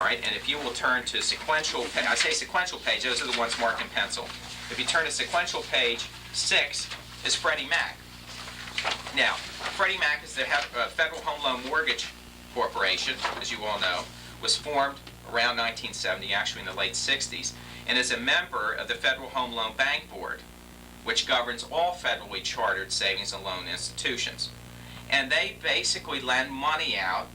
All right, and if you will turn to sequential, I say sequential page, those are the ones marked in pencil. If you turn to sequential page 6, is Freddie Mac. Now, Freddie Mac is the Federal Home Loan Mortgage Corporation, as you all know, was formed around 1970, actually in the late 60s, and is a member of the Federal Home Loan Bank Board, which governs all federally chartered savings and loan institutions. And they basically lend money out,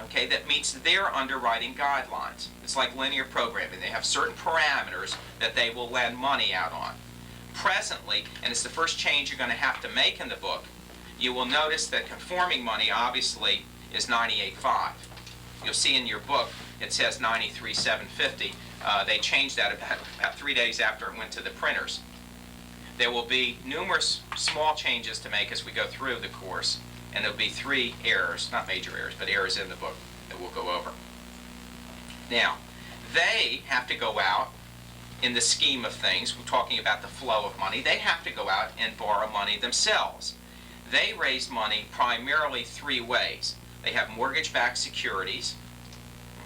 okay, that meets their underwriting guidelines. It's like linear programming. They have certain parameters that they will lend money out on. Presently, and it's the first change you're going to have to make in the book, you will notice that conforming money obviously is 98.5. You'll see in your book it says 93.750. They changed that about 3 days after it went to the printers. There will be numerous small changes to make as we go through the course, and there'll be 3 errors, not major errors, but errors in the book that we'll go over. Now, they have to go out in the scheme of things. We're talking about the flow of money. They have to go out and borrow money themselves. They raise money primarily 3 ways. They have mortgage-backed securities,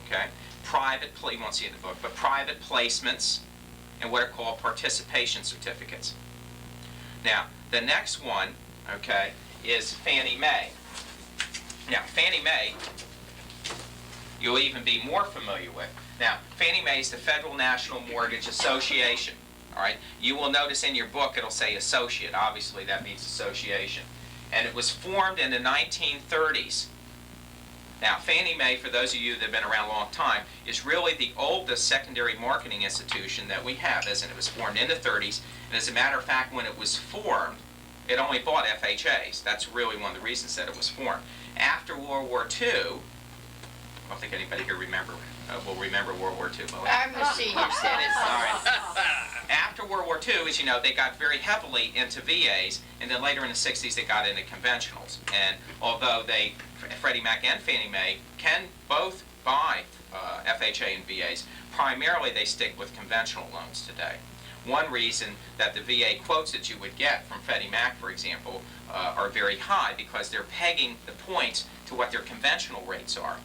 okay, you won't see it in the book, but private placements, and what are called participation certificates. Now, the next one, okay, is Fannie Mae. Now, Fannie Mae, you'll even be more familiar with. Now, Fannie Mae is the Federal National Mortgage Association. All right, you will notice in your book it'll say associate. Obviously, that means association. And it was formed in the 1930s. Now, Fannie Mae, for those of you that have been around a long time, is really the oldest secondary marketing institution that we have, as in it was formed in the 30s. And as a matter of fact, when it was formed, it only bought FHAs. That's really one of the reasons that it was formed. After World War II, I don't think anybody here will remember World War II. I'm a senior citizen. All right. After World War II, as you know, they got very heavily into VAs, and then later in the 60s they got into conventionals. And although Freddie Mac and Fannie Mae can both buy FHA and VAs, primarily they stick with conventional loans today. One reason that the VA quotes that you would get from Freddie Mac, for example, are very high because they're pegging the points to what their conventional rates are.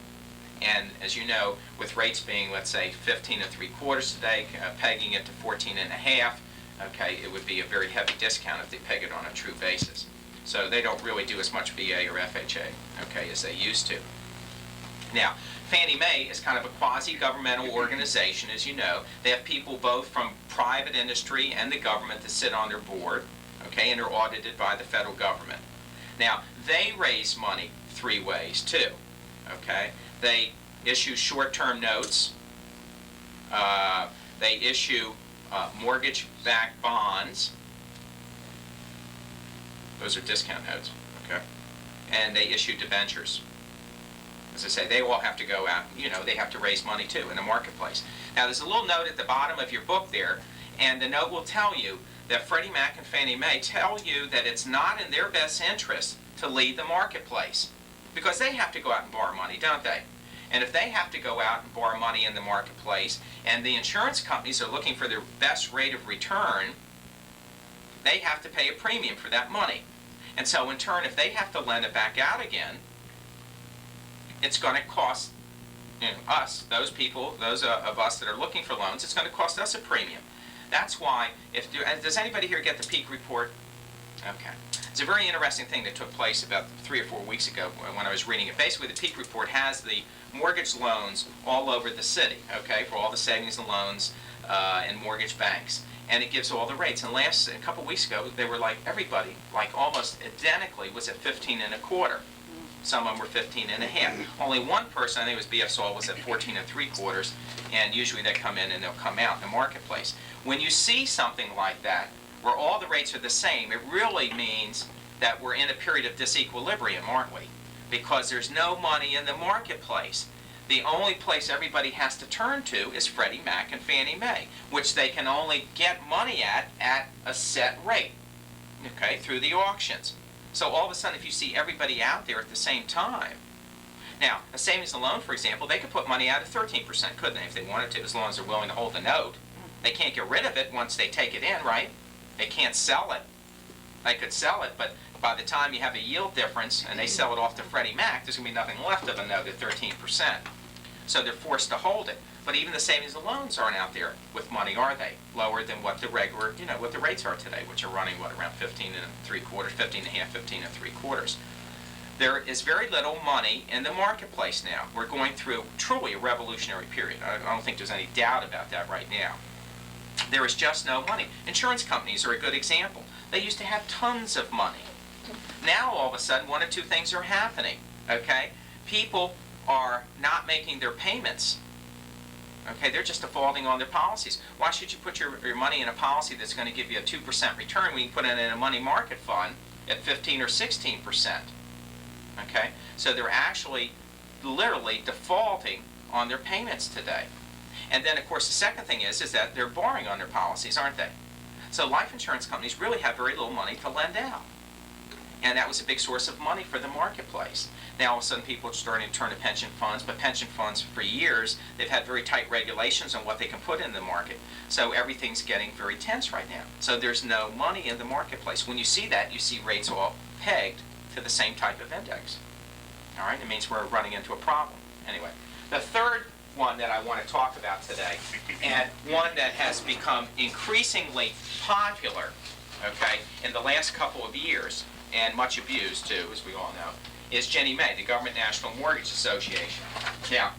And as you know, with rates being, let's say, 15 3/4 today, pegging it to 14.5, okay, it would be a very heavy discount if they peg it on a true basis. So they don't really do as much VA or FHA, okay, as they used to. Now, Fannie Mae is kind of a quasi-governmental organization, as you know. They have people both from private industry and the government that sit on their board, okay, and they're audited by the federal government. Now, they raise money 3 ways, too, okay? They issue short-term notes. They issue mortgage-backed bonds. Those are discount notes, okay? And they issue debentures. As I say, they all have to go out, you know, they have to raise money too in the marketplace. Now, there's a little note at the bottom of your book there, and the note will tell you that Freddie Mac and Fannie Mae tell you that it's not in their best interest to lead the marketplace, because they have to go out and borrow money, don't they? And if they have to go out and borrow money in the marketplace, and the insurance companies are looking for their best rate of return, they have to pay a premium for that money. And so in turn, if they have to lend it back out again, it's going to cost, you know, us, those people, those of us that are looking for loans, it's going to cost us a premium. That's why, does anybody here get the peak report? Okay. It's a very interesting thing that took place about 3 or 4 weeks ago when I was reading it. Basically, the peak report has the mortgage loans all over the city, okay, for all the savings and loans and mortgage banks. And it gives all the rates. And a couple weeks ago, they were like, everybody, like almost identically, was at 15 1/4. Some of them were 15 1/2. Only one person, I think it was BF Saul, was at 14 3/4, and usually they come in and they'll come out in the marketplace. When you see something like that, where all the rates are the same, it really means that we're in a period of disequilibrium, aren't we? Because there's no money in the marketplace. The only place everybody has to turn to is Freddie Mac and Fannie Mae, which they can only get money at a set rate, okay, through the auctions. So all of a sudden, if you see everybody out there at the same time, now, a savings and loan, for example, they could put money out at 13%, couldn't they, if they wanted to, as long as they're willing to hold the note. They can't get rid of it once they take it in, right? They can't sell it. They could sell it, but by the time you have a yield difference and they sell it off to Freddie Mac, there's going to be nothing left of a note at 13%. so they're forced to hold it. But even the savings and loans aren't out there with money, are they? Lower than what the regular, what the rates are today, which are running, around 15 3/4, 15 and a half, 15 and 3/4. There is very little money in the marketplace now. We're going through truly a revolutionary period. I don't think there's any doubt about that right now. There is just no money. Insurance companies are a good example. They used to have tons of money. Now all of a sudden, one or two things are happening, okay? People are not making their payments. Okay, they're just defaulting on their policies. Why should you put your money in a policy that's going to give you a 2% return when you put it in a money market fund at 15 or 16%? Okay, so they're actually literally defaulting on their payments today. And then, of course, the second thing is that they're borrowing on their policies, aren't they? So life insurance companies really have very little money to lend out. And that was a big source of money for the marketplace. Now all of a sudden people are starting to turn to pension funds, but pension funds for years, they've had very tight regulations on what they can put in the market. So everything's getting very tense right now. So there's no money in the marketplace. When you see that, you see rates all pegged to the same type of index. All right, it means we're running into a problem. Anyway, the third one that I want to talk about today, and one that has become increasingly popular, okay, in the last couple of years, and much abused too, as we all know, is Ginnie Mae, the Government National Mortgage Association. Now,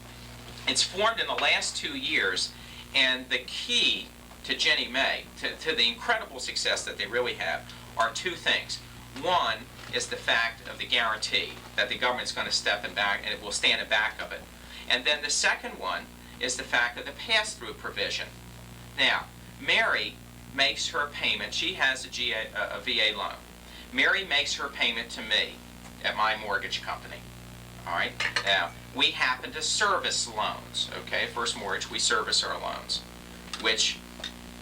it's formed in the last 2 years, and the key to Ginnie Mae, to the incredible success that they really have, are two things. One is the fact of the guarantee, that the government's going to step in back, and it will stand in back of it. And then the second one is the fact of the pass-through provision. Now, Mary makes her payment. She has a VA loan. Mary makes her payment to me at my mortgage company. All right? Now, we happen to service loans. Okay? First Mortgage, we service our loans. Which,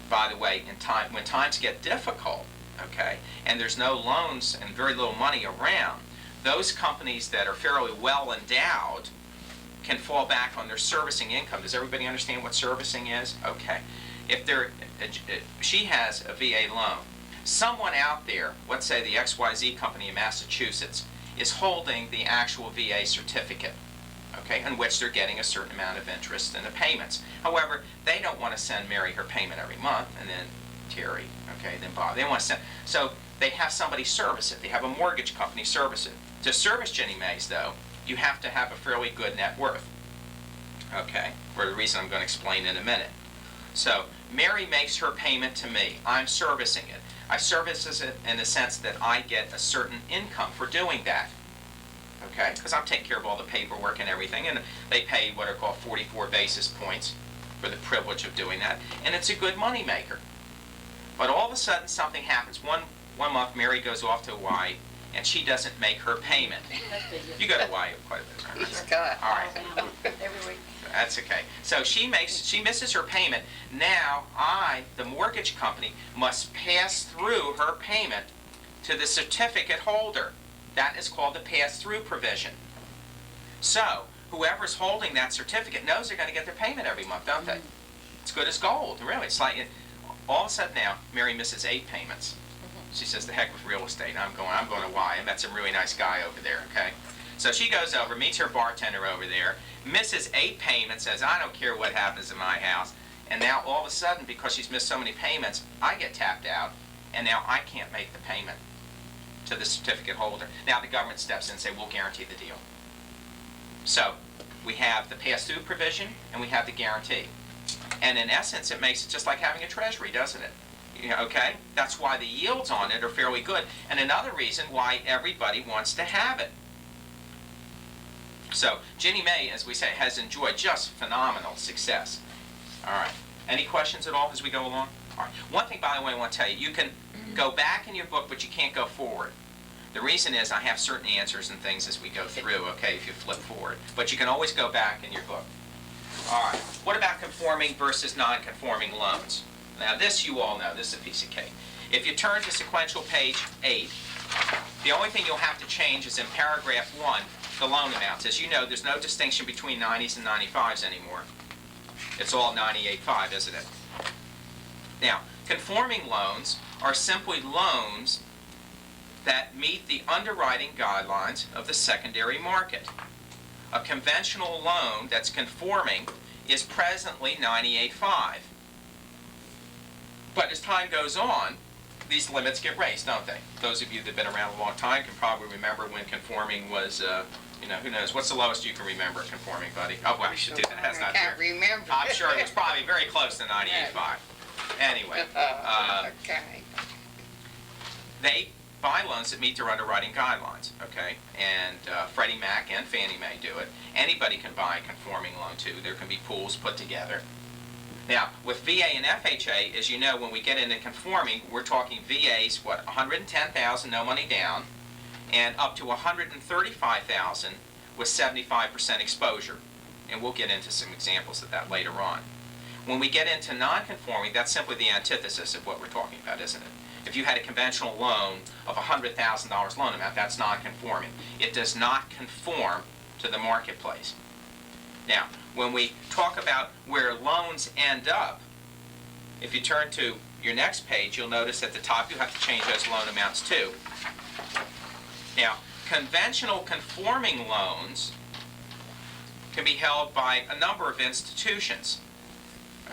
by the way, when times get difficult, okay, and there's no loans and very little money around, those companies that are fairly well endowed can fall back on their servicing income. Does everybody understand what servicing is? Okay. She has a VA loan. Someone out there, let's say the XYZ company in Massachusetts, is holding the actual VA certificate, okay, in which they're getting a certain amount of interest in the payments. However, they don't want to send Mary her payment every month, and then Terry, okay, then Bob. They want to send, so they have somebody service it. They have a mortgage company service it. To service Ginnie Mae's, though, you have to have a fairly good net worth, okay, for the reason I'm going to explain in a minute. So Mary makes her payment to me. I'm servicing it. I service it in the sense that I get a certain income for doing that, okay, because I'm taking care of all the paperwork and everything, and they pay what are called 44 basis points for the privilege of doing that, and it's a good money maker. But all of a sudden something happens. One month Mary goes off to Hawaii, and she doesn't make her payment. You go to Hawaii quite a bit. Scott. All right. Every week. That's okay. So she misses her payment. Now I, the mortgage company, must pass through her payment to the certificate holder. That is called the pass-through provision. So whoever's holding that certificate knows they're going to get their payment every month, don't they? It's good as gold, really. It's like all of a sudden now Mary misses 8 payments. She says, "The heck with real estate. I'm going to Hawaii. I met some really nice guy over there." Okay. So she goes over, meets her bartender over there, misses 8 payments, says, "I don't care what happens in my house." And now all of a sudden, because she's missed so many payments, I get tapped out, and now I can't make the payment to the certificate holder. Now the government steps in and say, "We'll guarantee the deal." So we have the pass-through provision, and we have the guarantee. And in essence, it makes it just like having a treasury, doesn't it? Okay? That's why the yields on it are fairly good. And another reason why everybody wants to have it. So Ginnie Mae, as we say, has enjoyed just phenomenal success. All right. Any questions at all as we go along? All right. One thing, by the way, I want to tell you, you can go back in your book, but you can't go forward. The reason is I have certain answers and things as we go through, okay, if you flip forward. But you can always go back in your book. All right. What about conforming versus non-conforming loans? Now this you all know. This is a piece of cake. If you turn to sequential page 8, the only thing you'll have to change is in paragraph 1, the loan amounts. As you know, there's no distinction between 90s and 95s anymore. It's all 98.5, isn't it? Now, conforming loans are simply loans that meet the underwriting guidelines of the secondary market. A conventional loan that's conforming is presently 98.5. But as time goes on, these limits get raised, don't they? Those of you that have been around a long time can probably remember when conforming was, who knows? What's the lowest you can remember conforming, buddy? Oh, well, I should do that. That's not I can't fair. remember. I'm sure it was probably very close to 98.5. Anyway, Okay. they buy loans that meet their underwriting guidelines, okay? And Freddie Mac and Fannie Mae do it. Anybody can buy a conforming loan too. There can be pools put together. Now, with VA and FHA, as you know, when we get into conforming, we're talking VAs, what, $110,000, no money down, and up to $135,000 with 75% exposure. And we'll get into some examples of that later on. When we get into non-conforming, that's simply the antithesis of what we're talking about, isn't it? If you had a conventional loan of $100,000 loan amount, that's non-conforming. It does not conform to the marketplace. Now, when we talk about where loans end up, if you turn to your next page, you'll notice at the top you have to change those loan amounts too. Now, conventional conforming loans can be held by a number of institutions.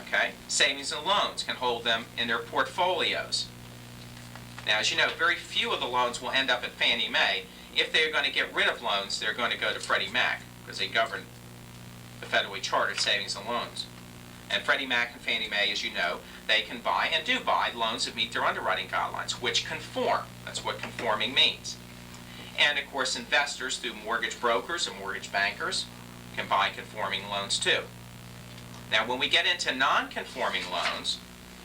Okay? Savings and loans can hold them in their portfolios. Now, as you know, very few of the loans will end up at Fannie Mae. If they're going to get rid of loans, they're going to go to Freddie Mac because they govern the federally chartered savings and loans. And Freddie Mac and Fannie Mae, as you know, they can buy and do buy loans that meet their underwriting guidelines, which conform. That's what conforming means. And, of course, investors through mortgage brokers and mortgage bankers can buy conforming loans too. Now, when we get into non-conforming loans,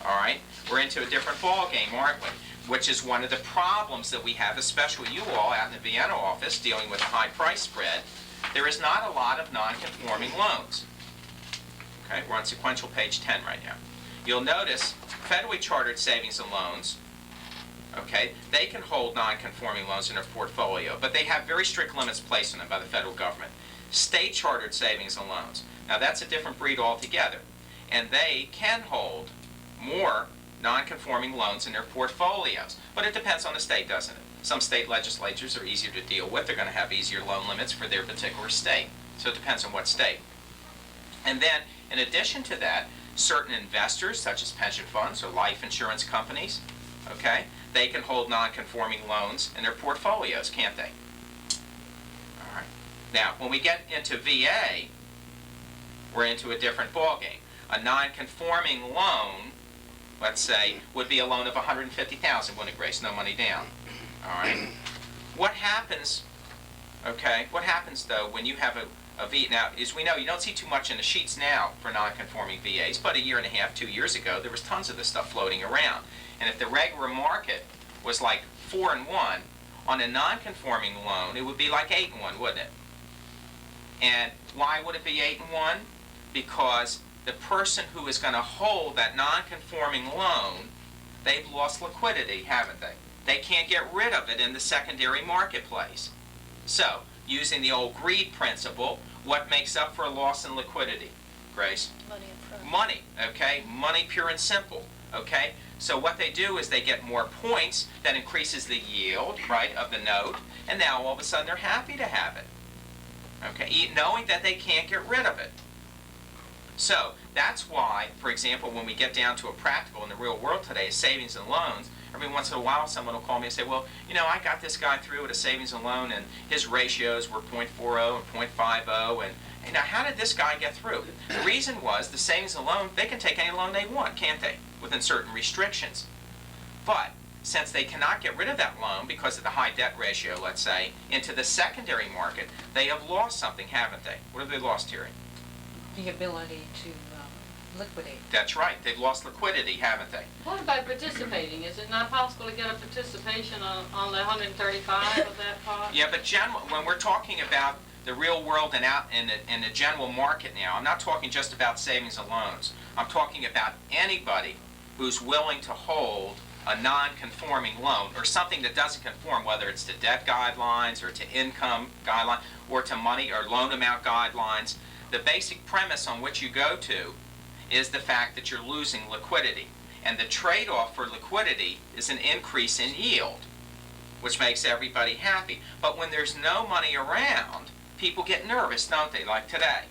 all right, we're into a different ballgame, aren't we? Which is one of the problems that we have, especially you all out in the Vienna office dealing with a high price spread. There is not a lot of non-conforming loans. Okay, we're on sequential page 10 right now. You'll notice federally chartered savings and loans, okay, they can hold non-conforming loans in their portfolio, but they have very strict limits placed on them by the federal government. State chartered savings and loans, now that's a different breed altogether, and they can hold more non-conforming loans in their portfolios. But it depends on the state, doesn't it? Some state legislatures are easier to deal with. They're going to have easier loan limits for their particular state. So it depends on what state. And then, in addition to that, certain investors, such as pension funds or life insurance companies, okay, they can hold non-conforming loans in their portfolios, can't they? All right. Now, when we get into VA, we're into a different ballgame. A non-conforming loan, let's say, would be a loan of $150,000, wouldn't it, Grace? No money down. All right. What happens, okay, what happens, though, when you have a V? Now, as we know, you don't see too much in the sheets now for non-conforming VAs, but a year and a half, 2 years ago, there was tons of this stuff floating around. And if the regular market was like 4-1, on a non-conforming loan, it would be like 8-1, wouldn't it? And why would it be 8-1? Because the person who is going to hold that non-conforming loan, they've lost liquidity, haven't they? They can't get rid of it in the secondary marketplace. So, using the old greed principle, what makes up for a loss in liquidity, Grace? Money up front. Money, okay? Money pure and simple, okay? So what they do is they get more points, that increases the yield, right, of the note, and now all of a sudden they're happy to have it, okay? Knowing that they can't get rid of it. So that's why, for example, when we get down to a practical in the real world today, savings and loans, every once in a while someone will call me and say, well, you know, I got this guy through with a savings and loan and his ratios were 0.40 and 0.50 and you know, how did this guy get through? The reason was the savings and loan, they can take any loan they want, can't they? Within certain restrictions. But since they cannot get rid of that loan because of the high debt ratio, let's say, into the secondary market, they have lost something, haven't they? What have they lost, Terry? The ability to liquidate. That's right. They've lost liquidity, haven't they? What about participating? Is it not possible to get a participation on the 135 of that pot? Yeah, but when we're talking about the real world and out in the general market now, I'm not talking just about savings and loans. I'm talking about anybody who's willing to hold a non-conforming loan or something that doesn't conform, whether it's to debt guidelines or to income guidelines or to money or loan amount guidelines. The basic premise on which you go to is the fact that you're losing liquidity. And the trade-off for liquidity is an increase in yield, which makes everybody happy. But when there's no money around, people get nervous, don't they, like today?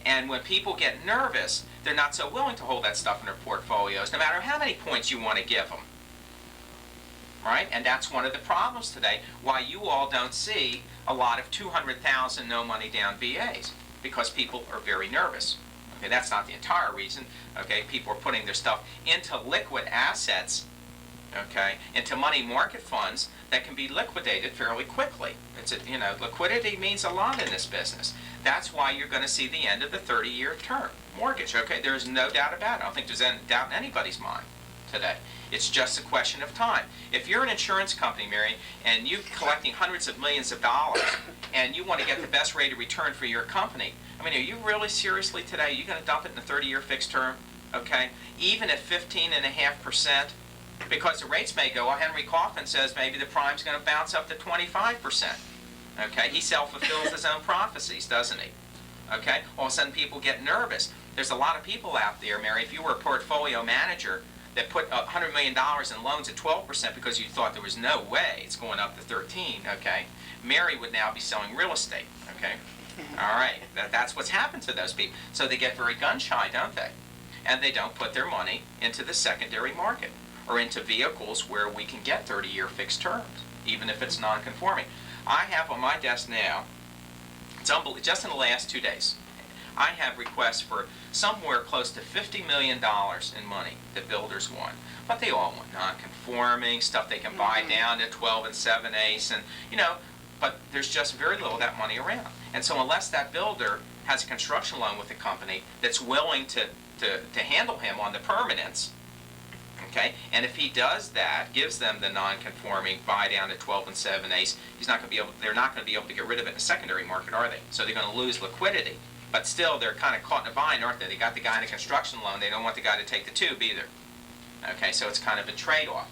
And when people get nervous, they're not so willing to hold that stuff in their portfolios, no matter how many points you want to give them. Right? And that's one of the problems today, why you all don't see a lot of 200,000 no money down VAs, because people are very nervous. Okay, that's not the entire reason. Okay, people are putting their stuff into liquid assets, okay, into money market funds that can be liquidated fairly quickly. Liquidity means a lot in this business. That's why you're going to see the end of the 30-year term mortgage. Okay, there's no doubt about it. I don't think there's any doubt in anybody's mind today. It's just a question of time. If you're an insurance company, Mary, and you're collecting hundreds of millions of dollars, and you want to get the best rate of return for your company, I mean, are you really seriously today, are you going to dump it in a 30-year fixed term? Okay, even at 15.5%, because the rates may go. Well, Henry Kaufman says maybe the prime's going to bounce up to 25%. Okay, he self-fulfills his own prophecies, doesn't he? Okay, all of a sudden people get nervous. There's a lot of people out there, Mary, if you were a portfolio manager that put $100 million in loans at 12% because you thought there was no way it's going up to 13, okay, Mary would now be selling real estate, okay? All right, that's what's happened to those people. So they get very gun-shy, don't they? And they don't put their money into the secondary market or into vehicles where we can get 30-year fixed terms, even if it's non-conforming. I have on my desk now, it's unbelievable, just in the last 2 days, I have requests for somewhere close to $50 million in money that builders want. But they all want non-conforming, stuff they can buy down to 12 and 7/8, and, but there's just very little of that money around. And so unless that builder has a construction loan with the company that's willing to handle him on the permanence, okay, and if he does that, gives them the non-conforming buy down to 12 and 7/8, they're not going to be able to get rid of it in the secondary market, are they? So they're going to lose liquidity. But still, they're kind of caught in a bind, aren't they? They got the guy in a construction loan. They don't want the guy to take the tube either. Okay, so it's kind of a trade-off.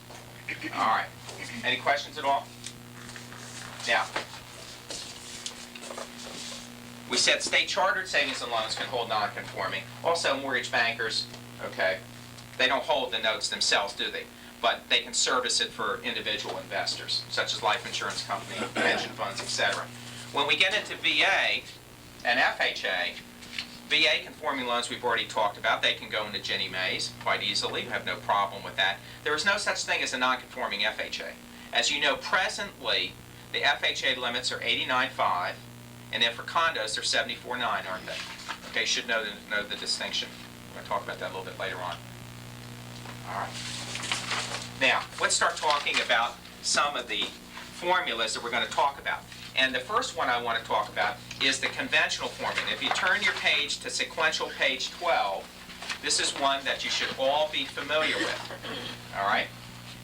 All right. Any questions at all? Now, we said state chartered savings and loans can hold non-conforming. Also, mortgage bankers, okay, they don't hold the notes themselves, do they? But they can service it for individual investors, such as life insurance company, pension funds, etc. When we get into VA and FHA, VA conforming loans we've already talked about, they can go into Ginnie Mae's quite easily. We have no problem with that. There is no such thing as a non-conforming FHA. As you know, presently, the FHA limits are 89.5, and then for condos, they're 74.9, aren't they? Okay, you should know the distinction. I'm going to talk about that a little bit later on. All right. Now, let's start talking about some of the formulas that we're going to talk about. And the first one I want to talk about is the conventional formula. If you turn your page to sequential page 12, this is one that you should all be familiar with. All right?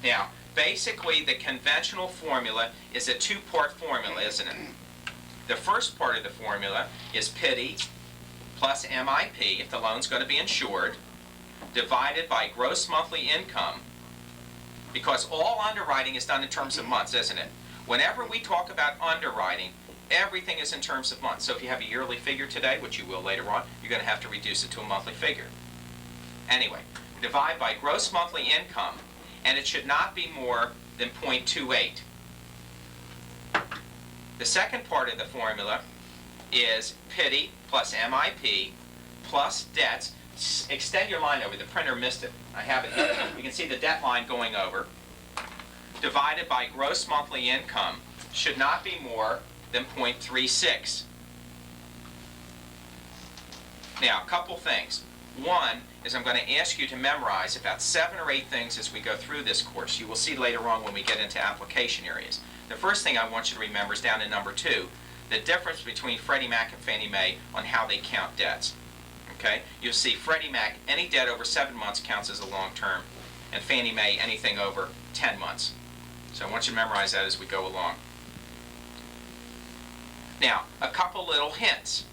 Now, basically, the conventional formula is a two-part formula, isn't it? The first part of the formula is PITI plus MIP, if the loan's going to be insured, divided by gross monthly income, because all underwriting is done in terms of months, isn't it? Whenever we talk about underwriting, everything is in terms of months. So if you have a yearly figure today, which you will later on, you're going to have to reduce it to a monthly figure. Anyway, divide by gross monthly income, and it should not be more than 0.28. The second part of the formula is PITI plus MIP plus debts. Extend your line over. The printer missed it. I have it here. You can see the debt line going over. Divided by gross monthly income should not be more than 0.36. Now, a couple things. One is I'm going to ask you to memorize about 7 or 8 things as we go through this course. You will see later on when we get into application areas. The first thing I want you to remember is down in number 2, the difference between Freddie Mac and Fannie Mae on how they count debts. Okay? You'll see Freddie Mac, any debt over 7 months counts as a long term, and Fannie Mae, anything over 10 months. So I want you to memorize that as we go along. Now, a couple little hints.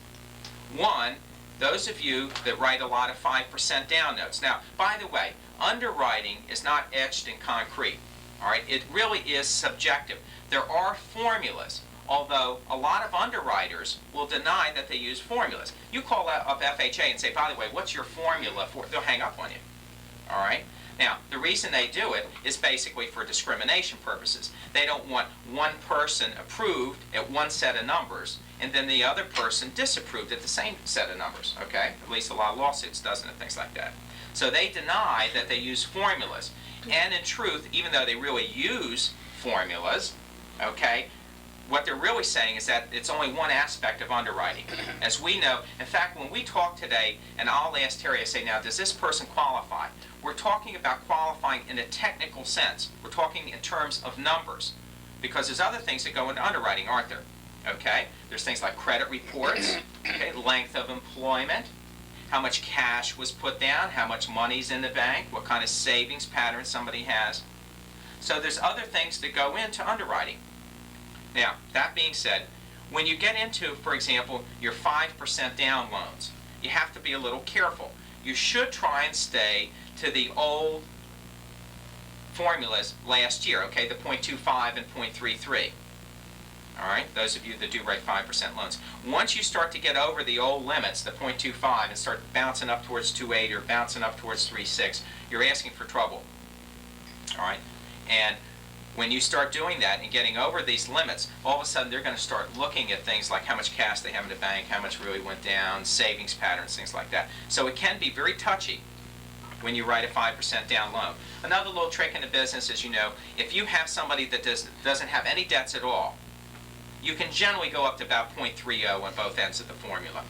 One, those of you that write a lot of 5% down notes. Now, by the way, underwriting is not etched in concrete. All right? It really is subjective. There are formulas, although a lot of underwriters will deny that they use formulas. You call up FHA and say, by the way, what's your formula for it? They'll hang up on you. All right? Now, the reason they do it is basically for discrimination purposes. They don't want one person approved at one set of numbers and then the other person disapproved at the same set of numbers, okay? At least a lot of lawsuits doesn't it, things like that. So they deny that they use formulas. And in truth, even though they really use formulas, okay, what they're really saying is that it's only one aspect of underwriting. As we know, in fact, when we talk today, and I'll ask Terry, I say, now, does this person qualify? We're talking about qualifying in a technical sense. We're talking in terms of numbers. Because there's other things that go into underwriting, aren't there? Okay? There's things like credit reports, okay, length of employment, how much cash was put down, how much money's in the bank, what kind of savings pattern somebody has. So there's other things that go into underwriting. Now, that being said, when you get into, for example, your 5% down loans, you have to be a little careful. You should try and stay to the old formulas last year, okay, the 0.25 and 0.33. All right, those of you that do write 5% loans. Once you start to get over the old limits, the 0.25, and start bouncing up towards 2.8 or bouncing up towards 3.6, you're asking for trouble. All right, and when you start doing that and getting over these limits, all of a sudden they're going to start looking at things like how much cash they have in the bank, how much really went down, savings patterns, things like that. So it can be very touchy when you write a 5% down loan. Another little trick in the business is, you know, if you have somebody that doesn't have any debts at all, you can generally go up to about 0.30 on both ends of the formula.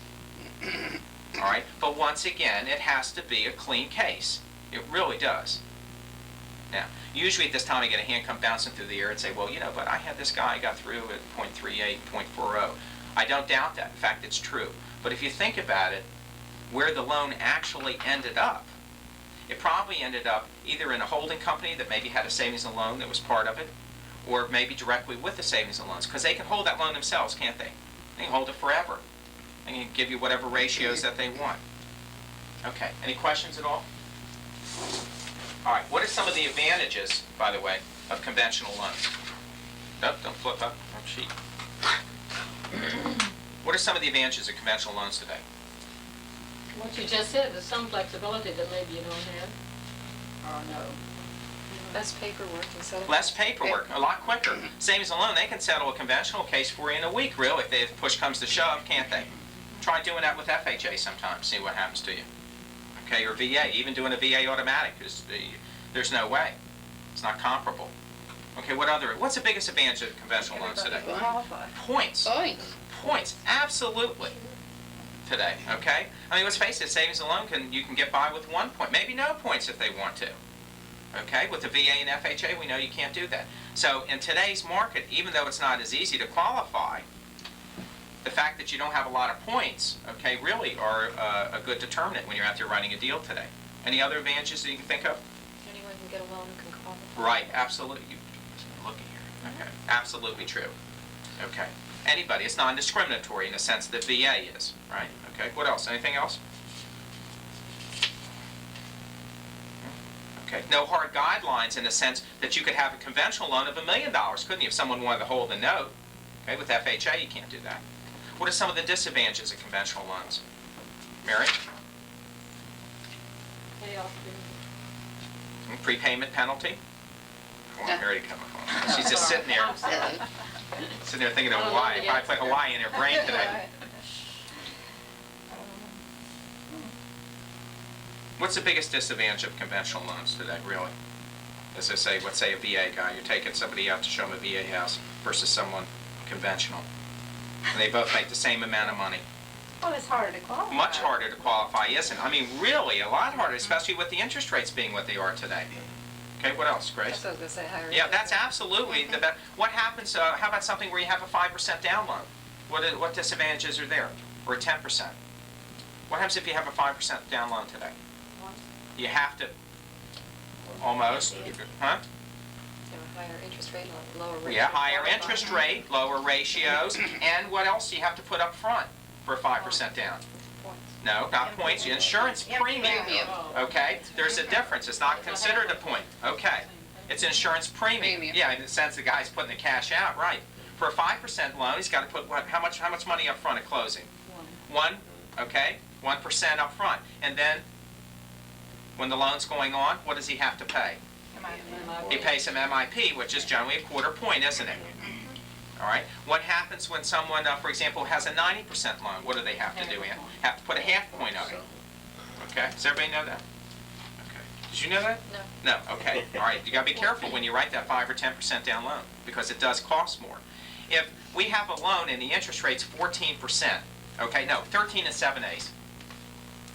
All right? But once again, it has to be a clean case. It really does. Now, usually at this time I get a hand come bouncing through the air and say, well, you know, but I had this guy got through at 0.38, 0.40. I don't doubt that. In fact, it's true. But if you think about it, where the loan actually ended up, it probably ended up either in a holding company that maybe had a savings and loan that was part of it, or maybe directly with the savings and loans, because they can hold that loan themselves, can't they? They can hold it forever. They can give you whatever ratios that they want. Okay, any questions at all? All right, what are some of the advantages, by the way, of conventional loans? Nope, don't flip up that sheet. What are some of the advantages of conventional loans today? What you just said, there's some flexibility that maybe you don't have. Or no. Less paperwork and so. Less paperwork, a lot quicker. Savings and loan, they can settle a conventional case for you in a week, really, if push comes to shove, can't they? Try doing that with FHA sometimes, see what happens to you. Okay, or VA, even doing a VA automatic, there's no way. It's not comparable. Okay, what's the biggest advantage of conventional loans today? Points. Points, absolutely. Today, okay? I mean, let's face it, savings and loan, you can get by with 1 point, maybe no points if they want to. Okay, with the VA and FHA, we know you can't do that. So in today's market, even though it's not as easy to qualify, the fact that you don't have a lot of points, okay, really are a good determinant when you're out there writing a deal today. Any other advantages that you can think of? Anyone can get a loan and can qualify. Right, absolutely. Looking here. Okay, absolutely true. Okay. Anybody, it's non-discriminatory in the sense that VA is, right? Okay, what else? Anything else? Okay, no hard guidelines in the sense that you could have a conventional loan of $1 million, couldn't you, if someone wanted to hold a note? Okay, with FHA you can't do that. What are some of the disadvantages of conventional loans? Mary? Chaos. Prepayment penalty? I want Mary to come up. She's just sitting there, sitting there thinking of Hawaii. Probably play Hawaii in her brain today. What's the biggest disadvantage of conventional loans today, really? As I say, let's say a VA guy, you're taking somebody out to show them a VA house versus someone conventional. And they both make the same amount of money. Well, it's harder to qualify. Much harder to qualify, isn't it? I mean, really, a lot harder, especially with the interest rates being what they are today. Okay, what else, Grace? That's what I was going to say, higher Yeah, interest that's rate. absolutely the best. What happens, how about something where you have a 5% down loan? What disadvantages are there? Or a 10%? What happens if you have a 5% down loan today? You have to, almost, huh? You have a higher interest rate, lower rate. Yeah, higher interest rate, lower ratios, and what else do you have to put up front for a 5% down? Points. No, not points, insurance premium. Okay, there's a difference. It's not considered a point. Okay, it's insurance premium. Yeah, in the sense the guy's putting the cash out, right? For a 5% loan, he's got to put how much money up front at closing? One. Okay, 1% up front, and then when the loan's going on, what does he have to pay? He pays some MIP, which is generally a quarter point, isn't it? All right? What happens when someone, for example, has a 90% loan? What do they have to do? Have to put a half point on it. Okay? Does everybody know that? Okay. Did you know that? No. No, okay. All right, you gotta be careful when you write that 5 or 10% down loan, because it does cost more. If we have a loan and the interest rate's 14%, okay, no, 13 and 7/8.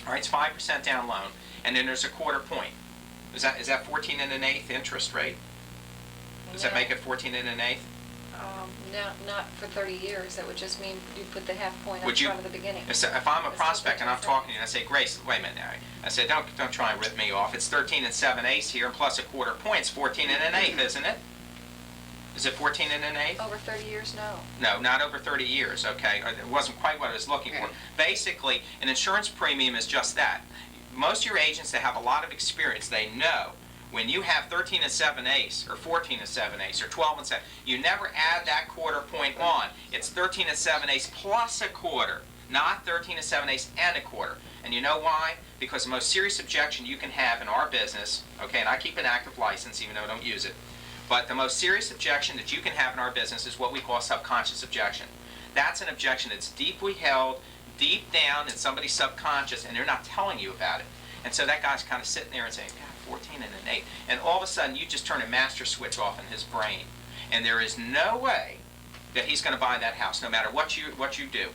All right, it's 5% down loan, and then there's a quarter point. Is that 14 and an eighth interest rate? Does that make it 14 and an eighth? No, not for 30 years. That would just mean you put the half point up Would you- front at the beginning. If I'm a That's prospect and I'm 13%. talking to you and I say, Grace, wait a minute now. I said, don't try and rip me off. It's 13 and 7/8 here, plus a quarter point. It's 14 and an eighth, isn't it? Is it 14 and an eighth? Over 30 years, no. No, not over 30 years, okay? It wasn't quite what I was looking for. Basically, an insurance premium is just that. Most of your agents that have a lot of experience, they know when you have 13 and 7/8, or 14 and 7/8, or 12 and 7, you never add that quarter point on. It's 13 and 7/8 plus a quarter, not 13 and 7/8 and a quarter. And you know why? Because the most serious objection you can have in our business, okay, and I keep an active license even though I don't use it, but the most serious objection that you can have in our business is what we call subconscious objection. That's an objection that's deeply held, deep down in somebody's subconscious, and they're not telling you about it. And so that guy's kind of sitting there and saying, God, 14 and an 8. And all of a sudden, you just turn a master switch off in his brain. And there is no way that he's going to buy that house, no matter what you do.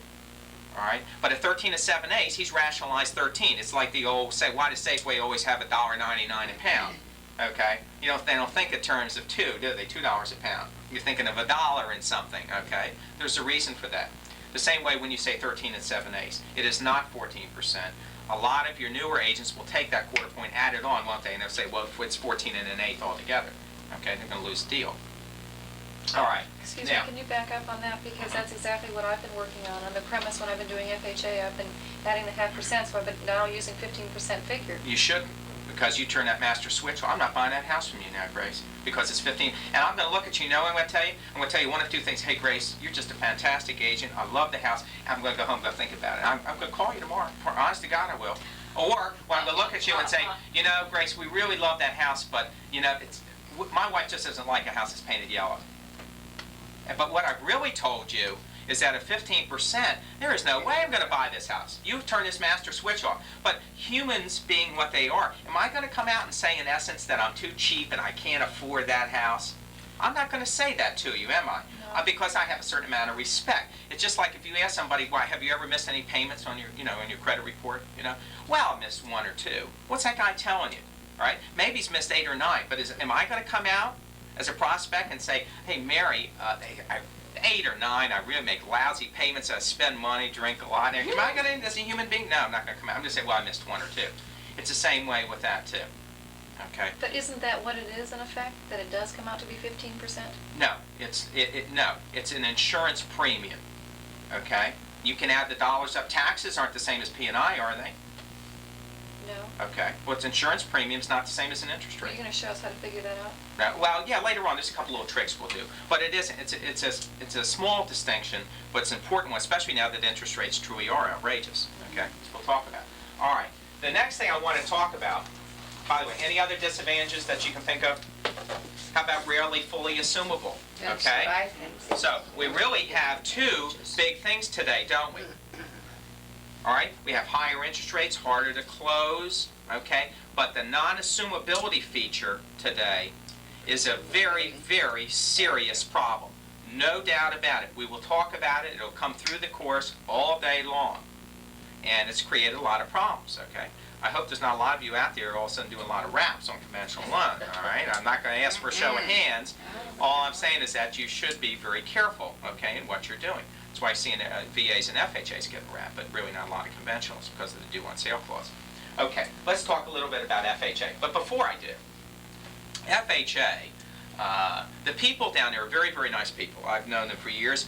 All right? But at 13 and 7/8, he's rationalized 13. It's like the old, say, why does Safeway always have $1.99 a pound? Okay? They don't think in terms of two, do they? $2 a pound. You're thinking of $1 in something, okay? There's a reason for that. The same way when you say 13 and 7/8, it is not 14%. A lot of your newer agents will take that quarter point, add it on, won't they? And they'll say, well, it's 14 and an eighth altogether. Okay, they're going to lose the deal. All right. Excuse me, can you back up on that? Because that's exactly what I've been working on the premise when I've been doing FHA. I've been adding the 0.5%, so I've been now using 15% figure. You shouldn't, because you turn that master switch. Well, I'm not buying that house from you now, Grace, because it's 15. And I'm going to look at you. You know what I'm going to tell you? I'm going to tell you one of two things. Hey, Grace, you're just a fantastic agent. I love the house. I'm going to go home and go think about it. I'm going to call you tomorrow. Honest to God, I will. Or well, I'm going to look at you and say, you know, Grace, we really love that house, but you know, my wife just doesn't like a house that's painted yellow. But what I've really told you is that at 15%, there is no way I'm going to buy this house. You turn this master switch off. But humans being what they are, am I going to come out and say in essence that I'm too cheap and I can't afford that house? I'm not going to say that to you, am I? No. Because I have a certain amount of respect. It's just like if you ask somebody, why have you ever missed any payments on your, on your credit report? Well, I missed 1 or 2. What's that guy telling you? All right? Maybe he's missed 8 or 9, but am I going to come out as a prospect and say, hey, Mary, 8 or 9, I really make lousy payments, I spend money, drink a lot. Am I going to, as a human being? No, I'm not going to come out. I'm going to say, well, I missed 1 or 2. It's the same way with that, too. Okay? But isn't that what it is in effect? That it does come out to be 15%? No, it's an insurance premium. Okay? You can add the dollars up. Taxes aren't the same as P&I, are they? No. Okay. Well, it's insurance premium's not the same as an interest Are rate. you going to show us how to figure that out? No, well, yeah, later on, there's a couple little tricks we'll do. But it isn't. It's a small distinction, but it's an important one, especially now that interest rates truly are outrageous. Okay? So we'll talk about it. All right. The next thing I want to talk about, by the way, any other disadvantages that you can think of? How about rarely fully assumable? Okay? So we really have 2 big things today, don't we? All right? We have higher interest rates, harder to close, okay? But the non-assumability feature today is a very, very serious problem. No doubt about it. We will talk about it. It'll come through the course all day long. And it's created a lot of problems, okay? I hope there's not a lot of you out there all of a sudden doing a lot of raps on conventional loan, all right? I'm not going to ask for a show of hands. All I'm saying is that you should be very careful, okay, in what you're doing. That's why seeing VAs and FHAs get a rap, but really not a lot of conventionals because of the due on sale clause. Okay, let's talk a little bit about FHA. But before I do, FHA, the people down there are very, very nice people. I've known them for years.